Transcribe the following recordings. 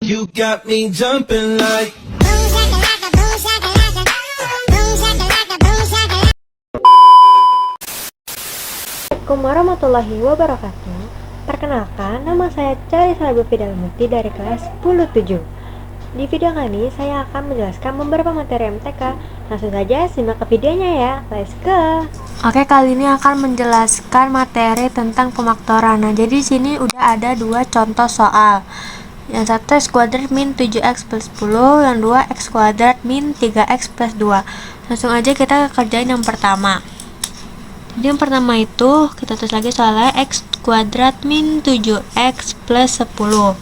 You got me jumping like. Assalamualaikum warahmatullahi wabarakatuh. Perkenalkan, nama saya Carissa Fidal Mukti dari kelas 10-7. Di video kali ini saya akan menjelaskan beberapa materi MTK. Langsung saja simak ke videonya ya. Let's go. Oke, kali ini akan menjelaskan materi tentang pemaktoran. Nah, jadi di sini udah ada dua contoh soal. Yang satu x kuadrat min 7x plus 10, yang dua x kuadrat min 3x plus 2. Langsung aja kita kerjain yang pertama. Jadi yang pertama itu kita tulis lagi soalnya x kuadrat min 7x plus 10.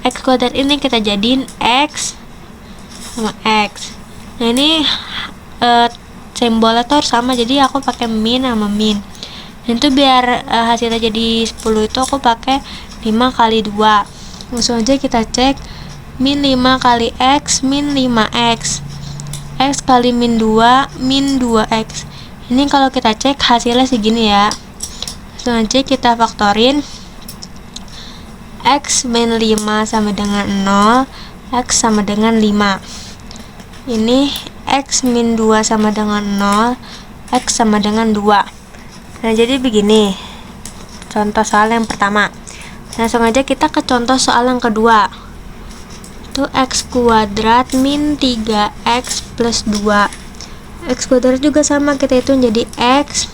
X kuadrat ini kita jadiin x sama x. Nah ini simbolnya tuh harus sama, jadi aku pakai min sama min. Dan itu biar hasilnya jadi 10 itu aku pakai 5 kali 2. Langsung aja kita cek min 5 kali x min 5x, x kali min 2 min 2x. Ini kalau kita cek hasilnya segini ya. Langsung aja kita faktorin. X min 5 sama dengan 0, x sama dengan 5. Ini x min 2 sama dengan 0, x sama dengan 2. Nah jadi begini contoh soal yang pertama. Langsung aja kita ke contoh soal yang kedua. Itu x kuadrat min 3x plus 2. X kuadrat juga sama, kita hitung jadi x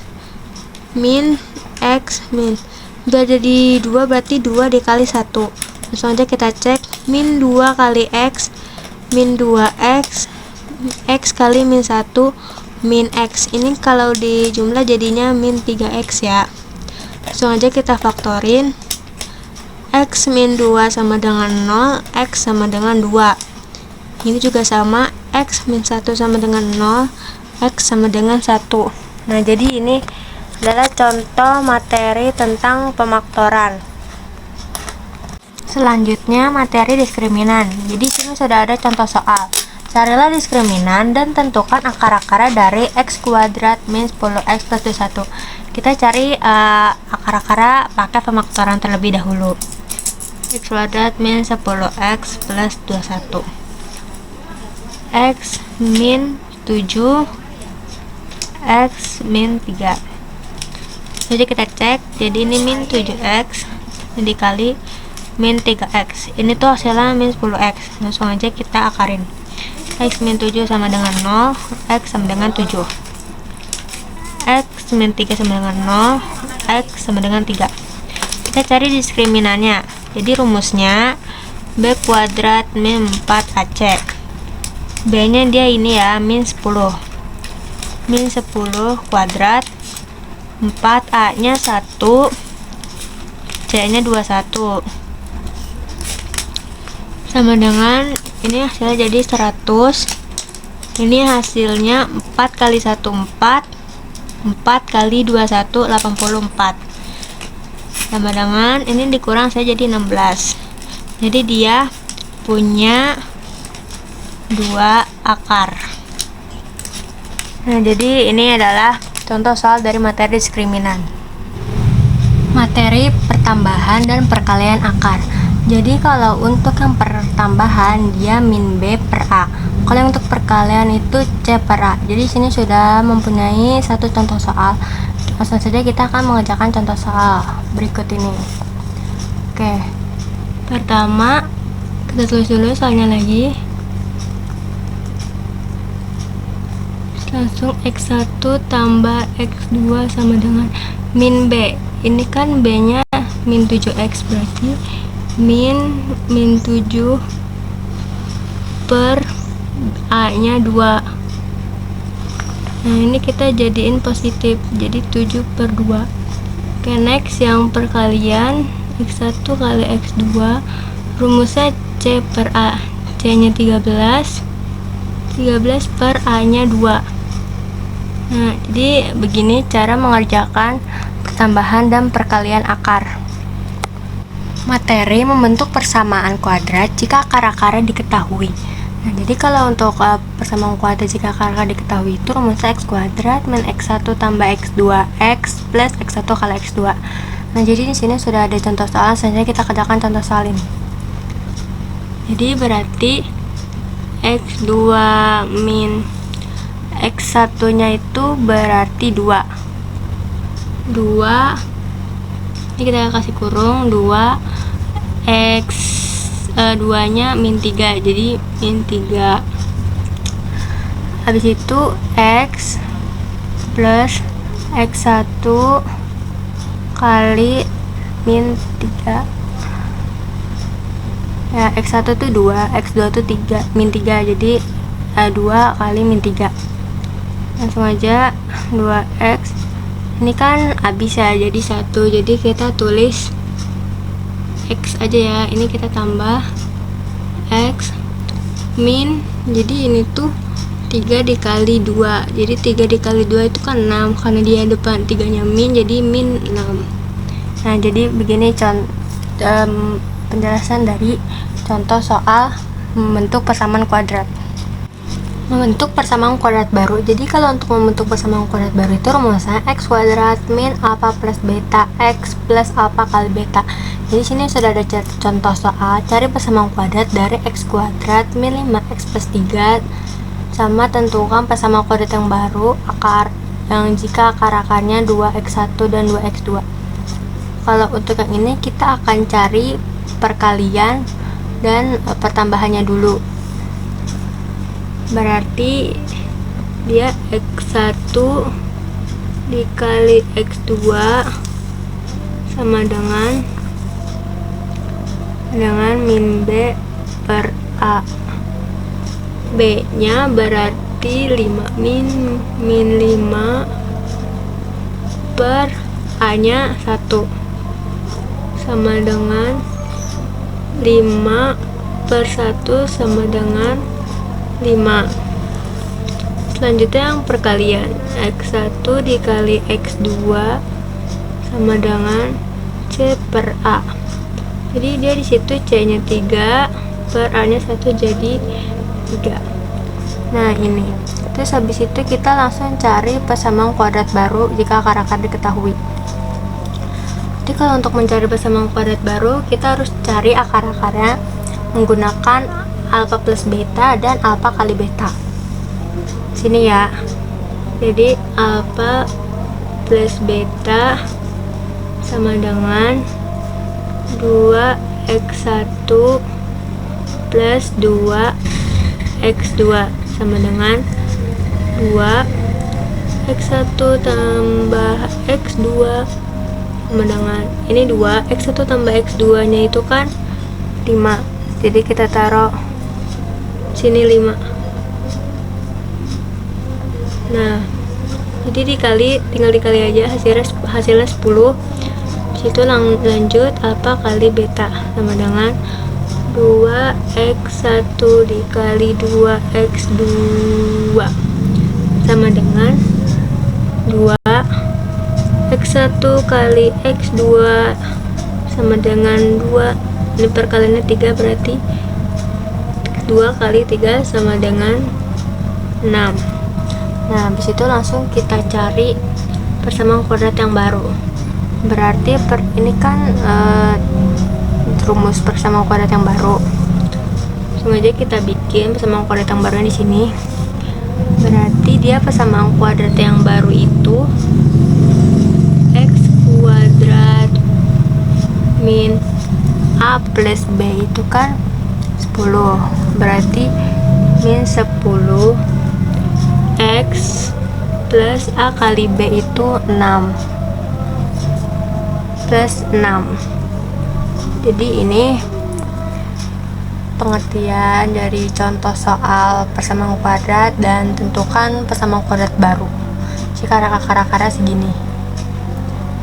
min x min. Udah jadi 2 berarti 2 dikali 1. Langsung aja kita cek min 2 kali x min 2x, x kali min 1 min x. Ini kalau di jumlah jadinya min 3x ya. Langsung aja kita faktorin. X min 2 sama dengan 0, x sama dengan 2. Ini juga sama, x min 1 sama dengan 0, x sama dengan 1. Nah jadi ini adalah contoh materi tentang pemaktoran. Selanjutnya materi diskriminan. Jadi sini sudah ada contoh soal. Carilah diskriminan dan tentukan akar-akarnya dari x kuadrat min 10x plus 21. Kita cari akar-akarnya pakai pemaktoran terlebih dahulu. X kuadrat min 10x plus 21, x min 7, x min 3. Jadi kita cek, jadi ini min 7x dikali min 3x. Ini tuh hasilnya min 10x. Langsung aja kita akarin. X min 7 sama dengan 0, x sama dengan 7. X min 3 sama dengan 0, x sama dengan 3. Kita cari diskriminannya. Jadi rumusnya b kuadrat min 4ac. B nya dia ini ya, min 10. Min 10 kuadrat, 4a nya 1, c nya 21. Sama dengan ini hasilnya jadi 100. Ini hasilnya 4 kali 1 4, 4 kali 21 84. Sama dengan ini dikurang saya jadi 16. Jadi dia punya 2 akar. Nah jadi ini adalah contoh soal dari materi diskriminan. Materi pertambahan dan perkalian akar. Jadi kalau untuk yang pertambahan dia min b per a. Kalau yang untuk perkalian itu c per a. Jadi sini sudah mempunyai satu contoh soal. Langsung saja kita akan mengerjakan contoh soal berikut ini. Oke, pertama kita tulis dulu soalnya lagi. Langsung x1 tambah x2 sama dengan min b. Ini kan b nya min 7x, berarti min 7 per a nya 2. Nah ini kita jadiin positif, jadi 7 per 2. Oke, next yang perkalian x1 kali x2. Rumusnya c per a. C nya 13 per a nya 2. Nah jadi begini cara mengerjakan pertambahan dan perkalian akar. Materi membentuk persamaan kuadrat jika akar-akarnya diketahui. Nah jadi kalau untuk persamaan kuadrat jika akar-akar diketahui itu rumusnya x kuadrat min x1 tambah x2 x plus x1 kali x2. Nah jadi di sini sudah ada contoh soal, selanjutnya kita kerjakan contoh soal ini. Jadi berarti X2 min X1 nya itu berarti 2. Ini kita kasih kurung 2, X2 nya min 3, jadi min 3. Habis itu X plus X1 kali min 3 ya, X1 tuh 2, X2 tuh 3, min 3, jadi 2 kali min 3. Langsung aja 2X, ini kan habis ya, jadi 1, jadi kita tulis X aja ya, ini kita tambah X min, jadi ini tuh 3 dikali 2, jadi 3 dikali 2 itu kan 6, karena dia depan 3 nya min, jadi min 6. Nah, jadi begini penjelasan dari contoh soal membentuk persamaan kuadrat. Membentuk persamaan kuadrat baru. Jadi kalau untuk membentuk persamaan kuadrat baru itu rumusnya x kuadrat min alfa plus beta x plus alfa kali beta. Jadi sini sudah ada contoh soal cari persamaan kuadrat dari x kuadrat min 5x plus 3 sama tentukan persamaan kuadrat yang baru akar yang jika akar-akarnya 2x1 dan 2x2. Kalau untuk yang ini kita akan cari perkalian dan pertambahannya dulu. Berarti dia x1 dikali x2 sama dengan min b per a. B nya berarti 5 min 5 per a nya 1 sama dengan 5 per 1 sama dengan 5. Selanjutnya yang perkalian, x1 dikali x2 sama dengan c per a. Jadi dia di situ c nya 3 per a nya 1, jadi 3. Nah, ini. Terus habis itu kita langsung cari persamaan kuadrat baru jika akar-akar diketahui. Jadi kalau untuk mencari persamaan kuadrat baru, kita harus cari akar-akarnya menggunakan alfa plus beta dan alfa kali beta. Sini ya. Jadi alfa plus beta sama dengan 2x1 plus 2x2 sama dengan 2x1 tambah x2 sama dengan ini 2, x1 tambah x2 nya itu kan 5, jadi kita taruh sini 5. Nah, jadi tinggal dikali aja, hasilnya 10. Situ lanjut alfa kali beta sama dengan 2x1 dikali 2x2 sama dengan 2x1 kali x2 sama dengan 2. Ini perkaliannya 3, berarti 2 kali 3 sama dengan 6. Nah, habis itu langsung kita cari persamaan kuadrat yang baru. Berarti ini kan rumus persamaan kuadrat yang baru. Langsung aja kita bikin persamaan kuadrat yang baru di sini. Berarti dia persamaan kuadrat yang baru itu x kuadrat min a plus b itu kan 10. Berarti min 10 x plus a kali b itu 6 plus 6. Jadi ini pengertian dari contoh soal persamaan kuadrat dan tentukan persamaan kuadrat baru jika akar-akarnya segini.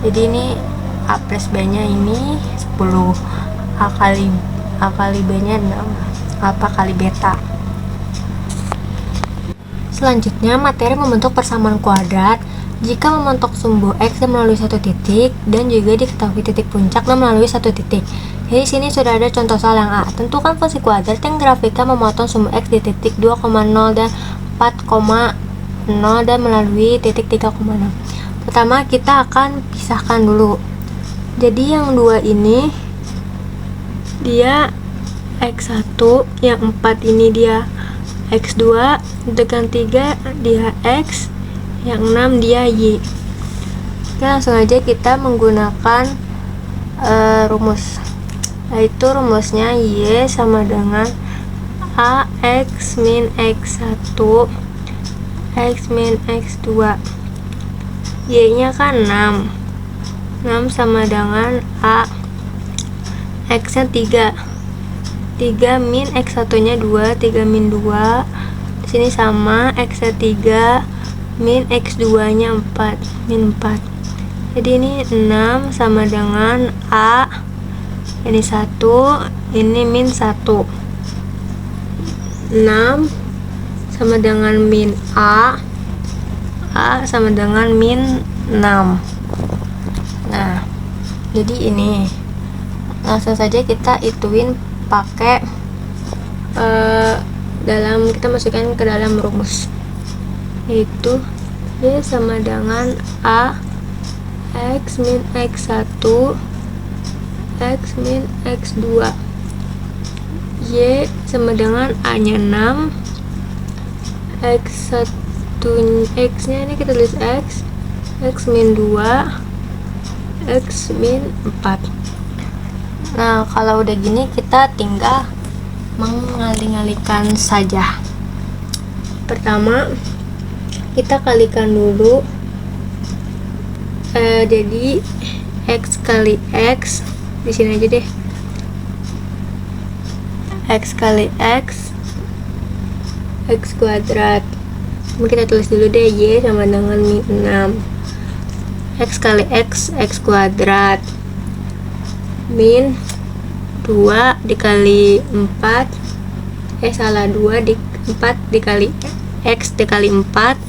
Jadi ini a plus b nya ini 10, a kali b nya 6, alfa kali beta. Selanjutnya, materi membentuk persamaan kuadrat jika membentuk sumbu X dan melalui satu titik dan juga diketahui titik puncak dan melalui satu titik. Jadi sini sudah ada contoh soal yang A. Tentukan fungsi kuadrat yang grafiknya memotong sumbu X di titik 2,0 dan 4,0 dan melalui titik 3,6. Pertama kita akan pisahkan dulu. Jadi yang dua ini dia X1, yang 4 ini dia X2, dengan 3 dia X, yang 6 dia Y. Oke, langsung aja kita menggunakan rumus, yaitu rumusnya Y sama dengan AX min X1 X min X2. Y nya kan 6 sama dengan A, X nya 3 min X1 nya 2, 3 min 2, di sini sama, X nya 3 min X2 nya 4, min 4. Jadi ini 6 sama dengan A, ini 1, ini min 1. 6 sama dengan min A sama dengan min 6. Nah, jadi ini langsung saja kita ituin pakai kita masukkan ke dalam rumus, yaitu Y sama dengan A X min X1 X min X2. Y sama dengan A nya 6, X1 X nya ini kita tulis X min 2, X min 4. Nah, kalau udah gini kita tinggal mengalih-alihkan saja. Pertama kita kalikan dulu, jadi X kali X di sini aja deh, X kali X kuadrat. Kita tulis dulu deh, Y sama dengan min 6, X kali X kuadrat, min 2 dikali 4, 2 dikali X dikali 4,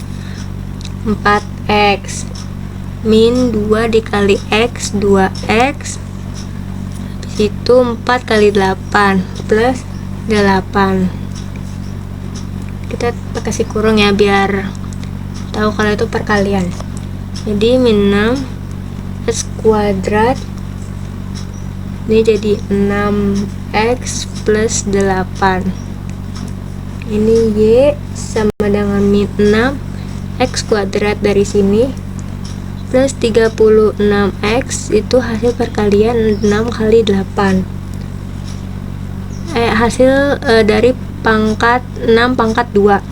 4X, min 2 dikali X, 2X, itu 4 kali 8 plus 8. Kita kasih kurung ya biar tahu kalau itu perkalian. Jadi min 6 X kuadrat ini jadi 6X plus 8. Ini Y sama dengan min 6 X kuadrat dari sini plus 36X, itu hasil perkalian 6 kali 8. Hasil dari pangkat 6 pangkat 2.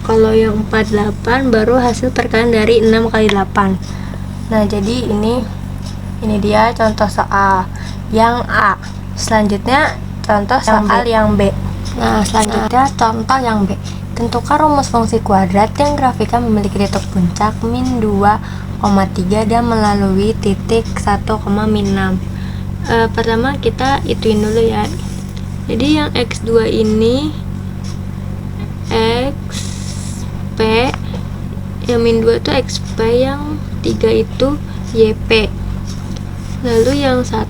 Kalau yang 48 baru hasil perkalian dari 6 kali 8. Nah, jadi ini dia contoh soal yang A. Selanjutnya contoh soal yang B. Nah, selanjutnya contoh yang B. Tentukan rumus fungsi kuadrat yang grafiknya memiliki titik puncak min 2,3 dan melalui titik 1, min 6. Pertama kita ituin dulu ya. Jadi yang X2 ini XP, yang min 2 itu XP, yang 3 itu YP. Lalu yang 1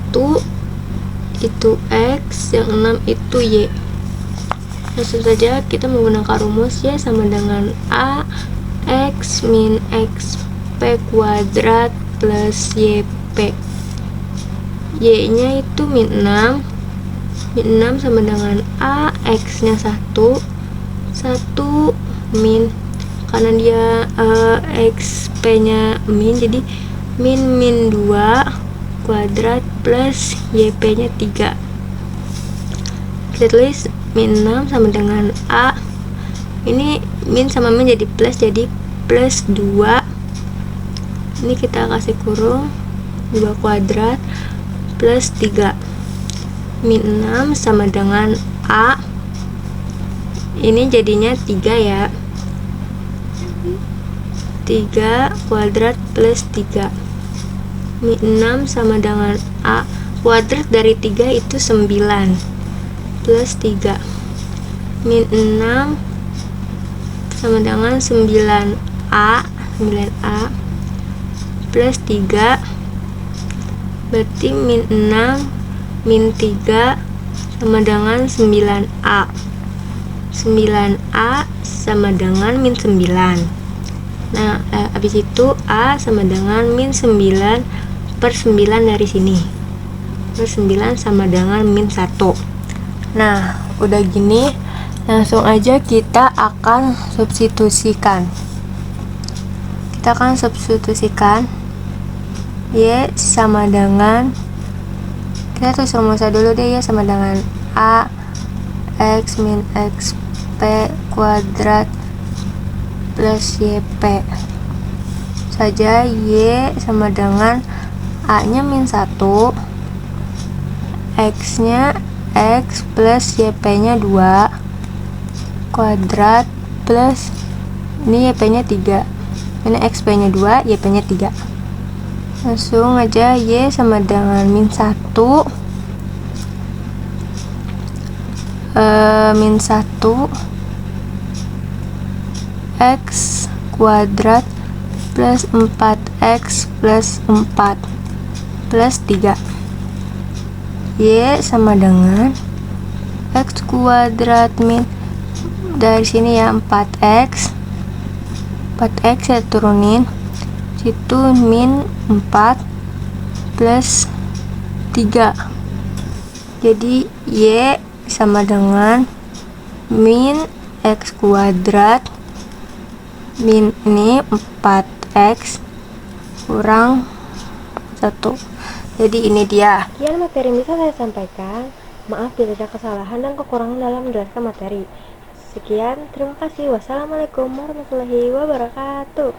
itu X, yang 6 itu Y. Langsung saja kita menggunakan rumus Y sama dengan A X min XP kuadrat plus YP. Y nya itu min 6, min 6 sama dengan A X nya 1 min, karena dia XP nya min, jadi min 2 kuadrat plus YP nya 3. Kita tulis min 6 sama dengan A, ini min sama min jadi plus 2, ini kita kasih kurung 2 kuadrat plus 3. Min 6 sama dengan A, ini jadinya 3 ya, 3 kuadrat plus 3. Min 6 sama dengan A, kuadrat dari 3 itu 9 plus 3. Min 6 sama dengan 9A plus 3, berarti min 6 min 3 sama dengan 9A. 9A sama dengan min 9. Nah, habis itu A sama dengan min 9 per 9 dari sini, per 9 sama dengan min 1. Nah, udah gini, langsung aja kita akan substitusikan. Y sama dengan, kita tulis rumusnya dulu deh. Y sama dengan A X min X P kuadrat plus YP saja. Y sama dengan A nya min 1, X nya X plus YP nya 2 kuadrat plus, ini YP nya 3, ini XP nya 2, YP nya 3. Langsung aja Y sama dengan min 1 X kuadrat plus 4X plus 4 plus 3. Y sama dengan X kuadrat min, dari sini ya 4X saya turunin situ, min 4 plus 3. Jadi Y sama dengan min X kuadrat min ini 4X kurang 1. Jadi ini dia. Sekian materi yang bisa saya sampaikan. Maaf bila ada kesalahan dan kekurangan dalam menjelaskan materi. Sekian, terima kasih. Wassalamualaikum warahmatullahi wabarakatuh.